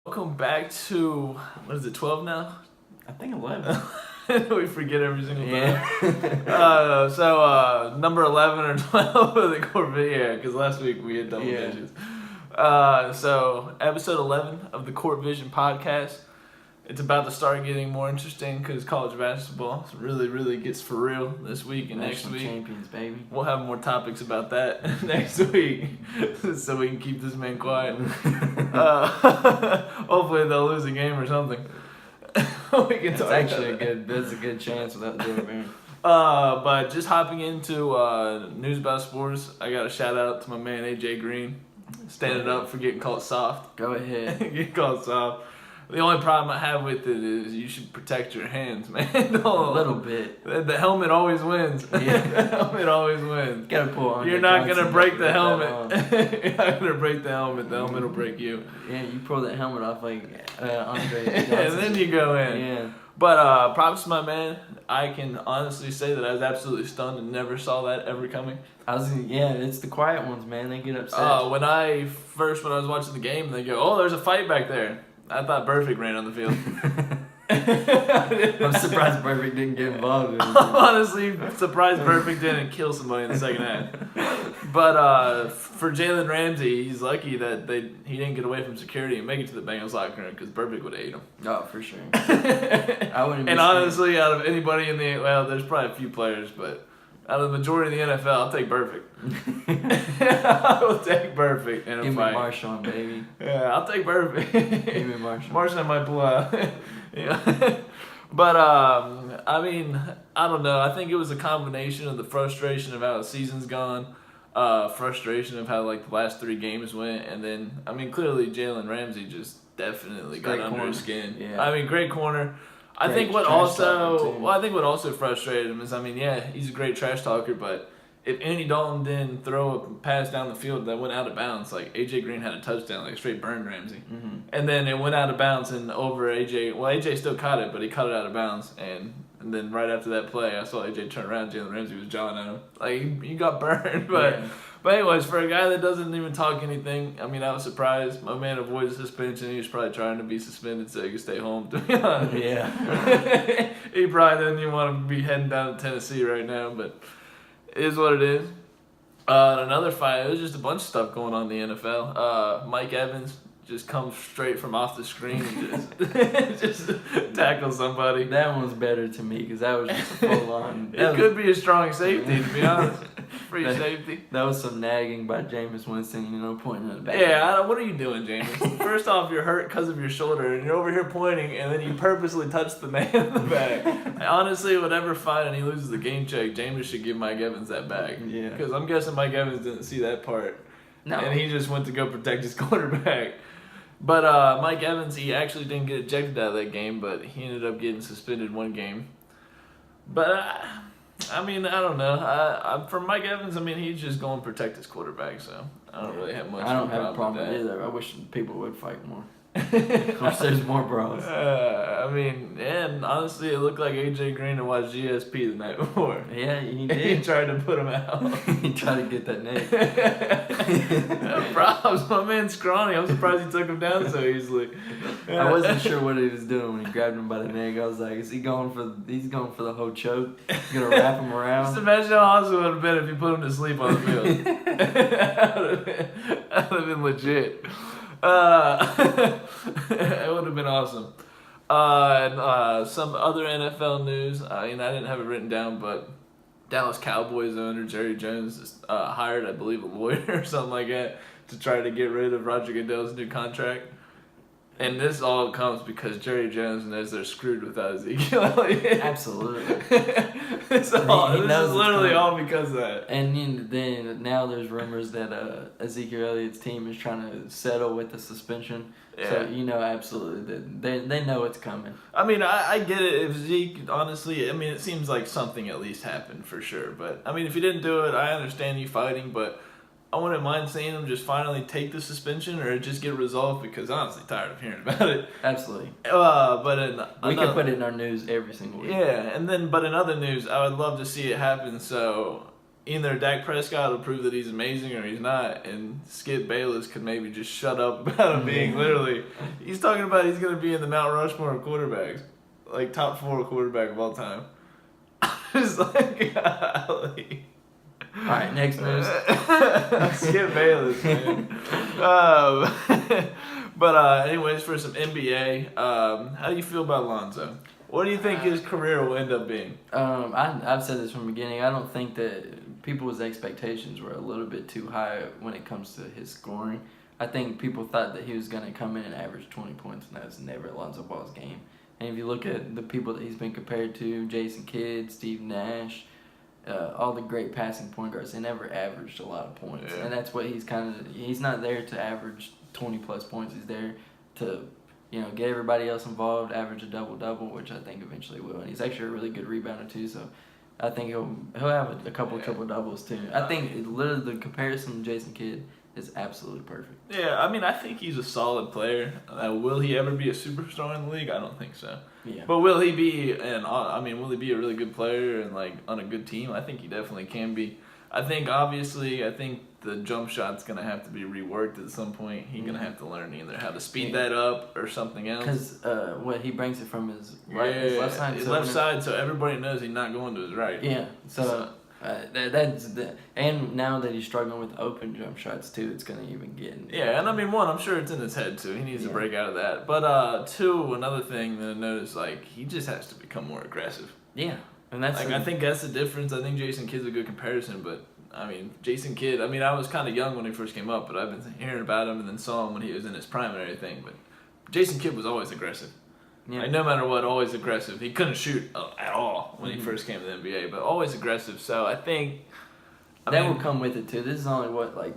Welcome back to, what is it, 12 now? I think 11. We forget every single time. Yeah. Number 11 or 12 of the core video, because last week we had double digits. So, episode 11 of the Court Vision podcast. It's about to start getting more interesting because college basketball really gets for real this week and National next week. champions, baby. We'll have more topics about that next week, so we can keep this man quiet. Hopefully they'll lose a game or something. We can It's talk actually about that. that's a good chance without doing it. But just hopping into news about sports, I got a shout out to my man AJ Green, standing up for getting called soft. Go ahead. Getting called soft. The only problem I have with it is you should protect your hands, man. A little bit. The helmet always wins. Yeah. The helmet always wins. Gotta pull on. You're not gonna break the helmet. You're not gonna break the helmet. The helmet will break you. Yeah, you pull that helmet off like Andre. And then you go in. Yeah. But props to my man. I can honestly say that I was absolutely stunned and never saw that ever coming. It's the quiet ones, man. They get upset. When I was watching the game, they go, "Oh, there's a fight back there." I thought Perfect ran on the field. I'm surprised Perfect didn't get involved. I'm honestly surprised Perfect didn't kill somebody in the second half. But for Jalen Ramsey, he's lucky that he didn't get away from security and make it to the Bengals locker room because Perfect would have ate him. Oh, for sure. I wouldn't. And honestly, out of anybody there's probably a few players, but out of the majority of the NFL, I'll take Perfect. I will take Perfect in a Give fight. me Marshawn, baby. Yeah, I'll take Perfect. Give me Marshawn. Marshawn might pull out. Yeah. But, I mean, I don't know. I think it was a combination of the frustration of how the season's gone, frustration of how, the last 3 games went, and then, I mean, clearly Jalen Ramsey just definitely got under his skin. Yeah. I mean, great corner. I think what also frustrated him is, I mean, yeah, he's a great trash talker, but if Andy Dalton didn't throw a pass down the field that went out of bounds, AJ Green had a touchdown, straight burned Ramsey. Mm-hmm. And then it went out of bounds and over AJ. Well, AJ still caught it, but he caught it out of bounds. And then right after that play, I saw AJ turn around. Jalen Ramsey was jawing at him. You got burned. But anyways, for a guy that doesn't even talk anything, I mean, I was surprised. My man avoided suspension. He was probably trying to be suspended so he could stay home, to be honest. Yeah. He probably didn't even want to be heading down to Tennessee right now, but it is what it is. Another fight, it was just a bunch of stuff going on in the NFL. Mike Evans just comes straight from off the screen and just tackles somebody. That one's better to me because that was just full on. It could be a strong safety, to be honest. Free safety. That was some nagging by Jameis Winston, pointing at the back. Yeah, what are you doing, James? First off, you're hurt because of your shoulder, and you're over here pointing, and then you purposely touch the man in the back. Honestly, whatever fight and he loses the game check, James should give Mike Evans that back. Yeah. Because I'm guessing Mike Evans didn't see that part. No. And he just went to go protect his quarterback. But Mike Evans, he actually didn't get ejected out of that game, but he ended up getting suspended 1 game. But, I mean, I don't know. For Mike Evans, I mean, he's just going to protect his quarterback, so I don't really have much I don't have a problem with either. I wish people would fight more. Of course, there's more brawls. I mean, and honestly, it looked like AJ Green had watched GSP the night before. Yeah, he did. He tried to put him out. He tried to get that neck. Props, my man's scrawny. I'm surprised he took him down so easily. I wasn't sure what he was doing when he grabbed him by the neck. I was like, he's going for the whole choke. He's gonna wrap him around. Just imagine how awesome it would have been if you put him to sleep on the field. That would have been legit. It would have been awesome. And some other NFL news. I didn't have it written down, but Dallas Cowboys owner Jerry Jones hired, I believe, a lawyer or something like that to try to get rid of Roger Goodell's new contract. And this all comes because Jerry Jones knows they're screwed without Ezekiel Elliott. Absolutely. This is literally all because of that. And then now there's rumors that Ezekiel Elliott's team is trying to settle with the suspension. Yeah. So, absolutely, they know it's coming. I mean, I get it. If Zeke, honestly, I mean, it seems like something at least happened for sure. But, I mean, if he didn't do it, I understand you fighting, but I wouldn't mind seeing him just finally take the suspension or just get resolved because I'm honestly tired of hearing about it. Absolutely. We could put it in our news every single week. Yeah, but in other news, I would love to see it happen so, either Dak Prescott will prove that he's amazing or he's not, and Skip Bayless could maybe just shut up about him being literally. He's talking about he's going to be in the Mount Rushmore of quarterbacks, like top 4 quarterback of all time. It's like, golly. All right, next news. Skip Bayless, man. But anyways, for some NBA, how do you feel about Lonzo? What do you think his career will end up being? I've said this from the beginning. I don't think that people's expectations were a little bit too high when it comes to his scoring. I think people thought that he was going to come in and average 20 points, and that was never Lonzo Ball's game. And if you look at the people that he's been compared to, Jason Kidd, Steve Nash, all the great passing point guards, they never averaged a lot of points. Yeah. And that's what he's not there to average 20-plus points. He's there to, get everybody else involved, average a double-double, which I think eventually will. And he's actually a really good rebounder, too, so I think he'll have a couple triple-doubles, too. I think literally the comparison to Jason Kidd is absolutely perfect. Yeah, I mean, I think he's a solid player. Will he ever be a superstar in the league? I don't think so. Yeah. But will he be will he be a really good player and on a good team? I think he definitely can be. I think the jump shot's gonna have to be reworked at some point. He's gonna have to learn either how to speed that up or something else. Because what he brings it from his left side. His left side, so everybody knows he's not going to his right. Yeah. So and now that he's struggling with open jump shots too, it's gonna even get. Yeah, and I mean, one, I'm sure it's in his head too. He needs to break out of that. But two, another thing that I noticed, he just has to become more aggressive. Yeah, and that's I think that's the difference. I think Jason Kidd's a good comparison, but I mean, Jason Kidd. I mean, I was kind of young when he first came up, but I've been hearing about him and then saw him when he was in his prime and everything. But Jason Kidd was always aggressive. Yeah. No matter what, always aggressive. He couldn't shoot at all when he first came to the NBA, but always aggressive. So I think that will come with it too. This is only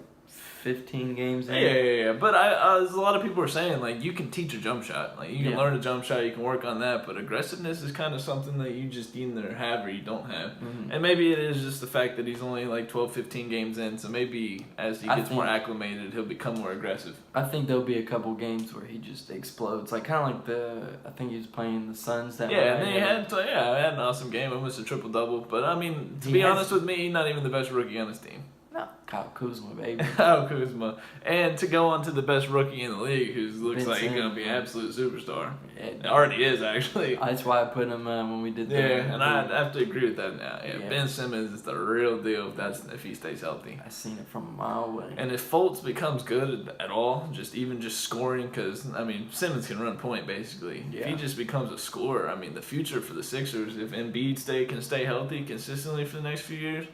15 games in. Yeah. But as a lot of people are saying, you can teach a jump shot. You can learn a jump shot, you can work on that, but aggressiveness is kind of something that you just either have or you don't have. Mm-hmm. And maybe it is just the fact that he's only 12, 15 games in, so maybe as he gets more acclimated, he'll become more aggressive. I think there'll be a couple games where he just explodes. I think he was playing the Suns that Yeah, and he had an awesome game, almost a triple-double. But, I mean, to be honest with me, he's not even the best rookie on his team. No, Kyle Kuzma, baby. Kyle Kuzma. And to go on to the best rookie in the league, who looks like he's going to be an absolute superstar. It already is, actually. That's why I put him when we did that. Yeah, and I have to agree with that now. Yeah, Ben Simmons is the real deal if he stays healthy. I seen it from a mile away. And if Fultz becomes good at all, just scoring, because, I mean, Simmons can run point, basically. Yeah. If he just becomes a scorer, I mean, the future for the Sixers, if Embiid can stay healthy consistently for the next few years.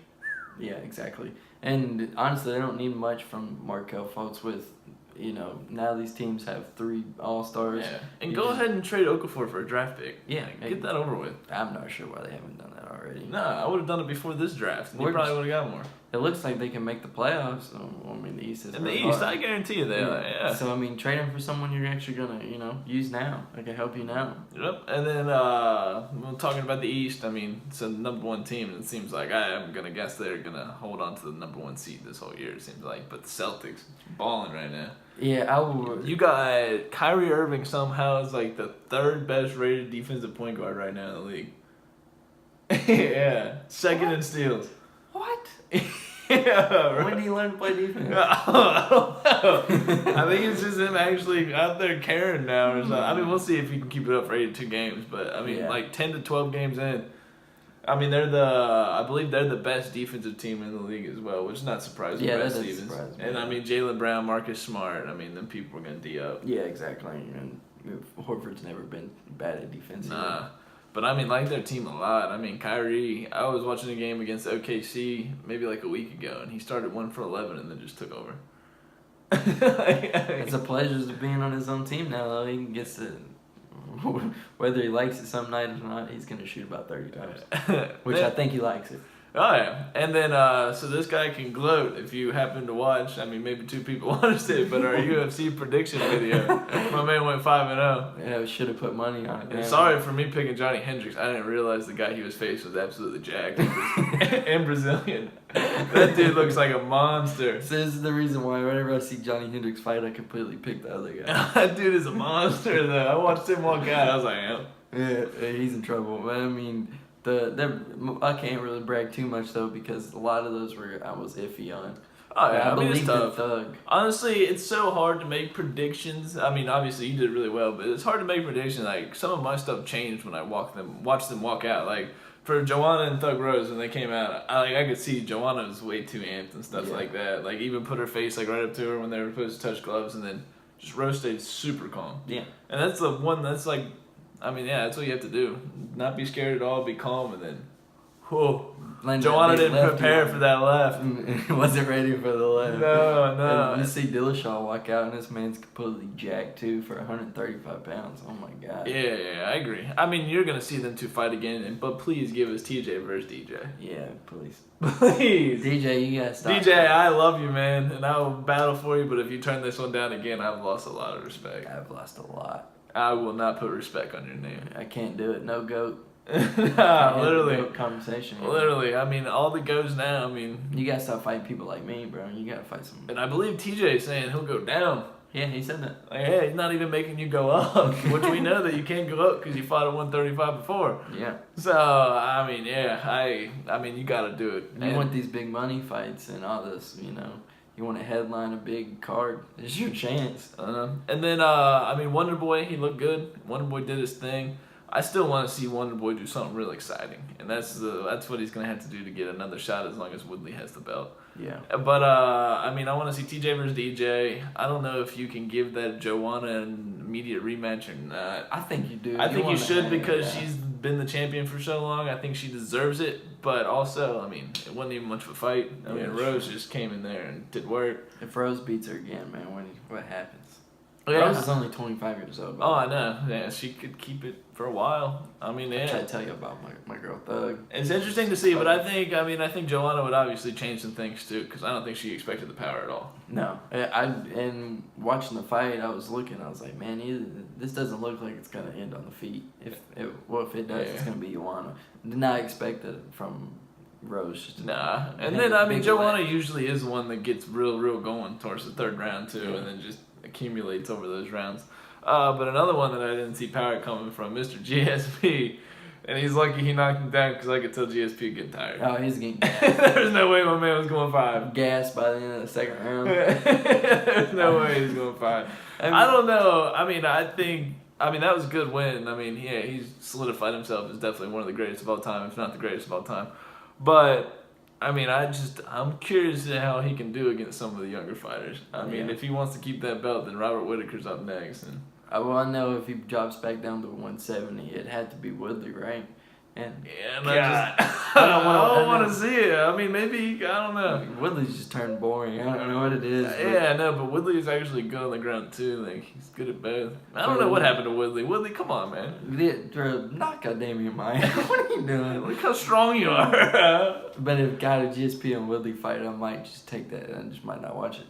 Yeah, exactly. And honestly, they don't need much from Markelle Fultz with, now these teams have 3 All-Stars. Yeah, and go ahead and trade Okafor for a draft pick. Yeah. Get that over with. I'm not sure why they haven't done that already. No, I would have done it before this draft. And you probably would have got more. It looks like they can make the playoffs. The East is. In the East, I guarantee you they are. Yeah. So trade them for someone you're actually gonna, use now. That can help you now. Yep. And then talking about the East, I mean, it's the number 1 team, and it seems like I'm gonna guess they're gonna hold on to the number 1 seed this whole year. It seems like, but the Celtics balling right now. Yeah, I would. You got Kyrie Irving somehow is the 3rd best rated defensive point guard right now in the league. Yeah, 2nd in steals. What? Yeah, right. When did he learn to play defense? I don't know. I think it's just him actually out there caring now or something. I mean, we'll see if he can keep it up for 82 games. But, I mean, 10 to 12 games in. I mean, I believe they're the best defensive team in the league as well, which is not surprising. Yeah, that doesn't surprise me. And, I mean, Jaylen Brown, Marcus Smart, I mean, them people are going to D up. Yeah, exactly. And Horford's never been bad at defense. Nah. But, I mean, their team a lot. I mean, Kyrie, I was watching a game against OKC maybe a week ago, and he started 1 for 11 and then just took over. It's a pleasure being on his own team now, though. He gets to, whether he likes it some night or not, he's going to shoot about 30 times, which I think he likes it. Oh, yeah. And then, so this guy can gloat if you happen to watch. I mean, maybe 2 people watched it, but our UFC prediction video, my man went 5-0. Yeah, we should have put money on it. And sorry for me picking Johnny Hendricks. I didn't realize the guy he was facing was absolutely jacked and Brazilian. That dude looks like a monster. So this is the reason why whenever I see Johnny Hendricks fight, I completely pick the other guy. That dude is a monster, though. I watched him walk out. I was like, yeah, he's in trouble. But, I mean, I can't really brag too much though because a lot of those I was iffy on. Oh yeah, I mean, it's believe the tough. Thug. Honestly, it's so hard to make predictions. I mean, obviously you did really well, but it's hard to make predictions. Like some of my stuff changed when I watched them walk out. Like for Joanna and Thug Rose when they came out, I could see Joanna was way too amped and stuff like that. Like even put her face like right up to her when they were supposed to touch gloves, and then just Rose stayed super calm. Yeah. And that's the one that's like, I mean, yeah, that's what you have to do. Not be scared at all. Be calm, and then, whoa. Joanna didn't prepare for that left. Wasn't ready for the left. No. And you see Dillashaw walk out, and this man's completely jacked too for 135 pounds. Oh my god. Yeah, I agree. I mean, you're gonna see them two fight again, but please give us TJ versus DJ. Yeah, please. Please. DJ, you gotta stop. DJ, I love you, man, and I will battle for you. But if you turn this one down again, I've lost a lot of respect. I've lost a lot. I will not put respect on your name. I can't do it. No GOAT. Literally. Conversation. Literally. I mean, all the goes now. I mean, you gotta stop fighting people like me, bro. You gotta fight some. And I believe TJ saying he'll go down. Yeah, he said that. Like, yeah, he's not even making you go up, which we know that you can't go up because you fought at 135 before. Yeah. So I mean, yeah, I mean, you got to do it. You want these big money fights and all this, you know. You want to headline a big card. It's your chance. And then, I mean, Wonder Boy, he looked good. Wonder Boy did his thing. I still want to see Wonder Boy do something real exciting, and that's what he's gonna have to do to get another shot as long as Woodley has the belt. Yeah. But I mean, I want to see TJ versus DJ. I don't know if you can give that Joanna an immediate rematch or not. I think you do. I think you should because she's been the champion for so long. I think she deserves it. But also, I mean, it wasn't even much of a fight. I mean, Rose just came in there and did work. If Rose beats her again, man, what happens? Yeah. Rose is only 25 years old. Oh, I know. Yeah, she could keep it for a while. I mean, yeah. I try to tell you about my girl Thug. It's interesting to see, but I think Joanna would obviously change some things too, because I don't think she expected the power at all. No, and watching the fight, I was like, man, this doesn't look like it's gonna end on the feet. If it does, it's gonna be Joanna. Did not expect it from Rose. Nah, and then I mean, Joanna usually is the one that gets real going towards the third round too, and then just accumulates over those rounds. But another one that I didn't see power coming from, Mr. GSP, and he's lucky he knocked him down because I could tell GSP getting tired. Oh, he's getting There's no way my man was going 5. Gassed by the end of the second round. There's no way he's going 5. I don't know. I mean, that was a good win. I mean, yeah, he's solidified himself as definitely one of the greatest of all time, if not the greatest of all time. But I mean, I'm curious to how he can do against some of the younger fighters. I mean, if he wants to keep that belt, then Robert Whittaker's up next. And I know if he drops back down to 170, it had to be Woodley, right? And I don't want to see it. I mean, maybe, I don't know. Woodley's just turned boring. I don't know what it is. Yeah, I know, but Woodley is actually good on the ground, too. Like, he's good at both. I don't know what happened to Woodley. Woodley, come on, man. Knock out Damian Maya. What are you doing? Look how strong you are. But if got a GSP and Woodley fight, I might just take that and I just might not watch it.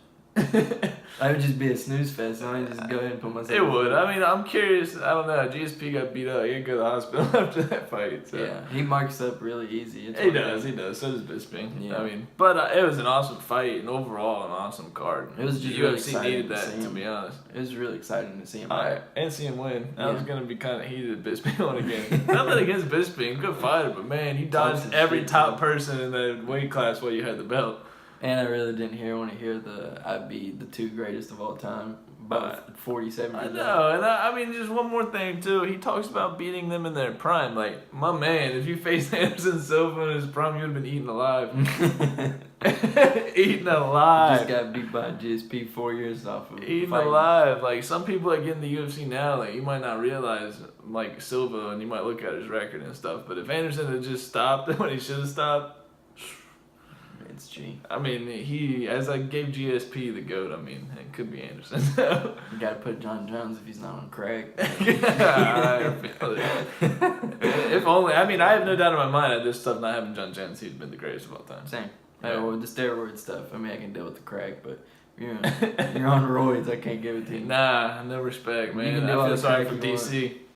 I would just be a snooze fest. I might just go ahead and put myself. It would. I mean, I'm curious. I don't know. GSP got beat up. He didn't go to the hospital after that fight. So. Yeah, he marks up really easy. He does. So does Bisping. Yeah. I mean, but it was an awesome fight and overall an awesome card. It was just the really UFC needed that, to be honest. It was really exciting to see him. And see him win. I was gonna be kind of heated at Bisping on again. Nothing against Bisping, good fighter, but man, he dodged every top person in the weight class while you had the belt. And I really didn't want to hear I'd be the 2 greatest of all time, but 47 years old. I know, and I mean, just one more thing, too. He talks about beating them in their prime. Like, my man, if you faced Anderson Silva in his prime, you would have been eaten alive. Eaten alive. Just got beat by GSP 4 years off of eaten alive. Like, some people that get in the UFC now, like, you might not realize, like, Silva, and you might look at his record and stuff, but if Anderson had just stopped when he should have stopped, it's G. I mean, as I gave GSP the GOAT, I mean, it could be Anderson. You gotta put John Jones if he's not on crack. I feel it. If only. I mean, I have no doubt in my mind that this stuff not having John Jones, he'd been the greatest of all time. Same. With the steroid stuff, I mean, I can deal with the crack, but you're on roids, I can't give it to you. Nah, no respect, man. I feel sorry for DC.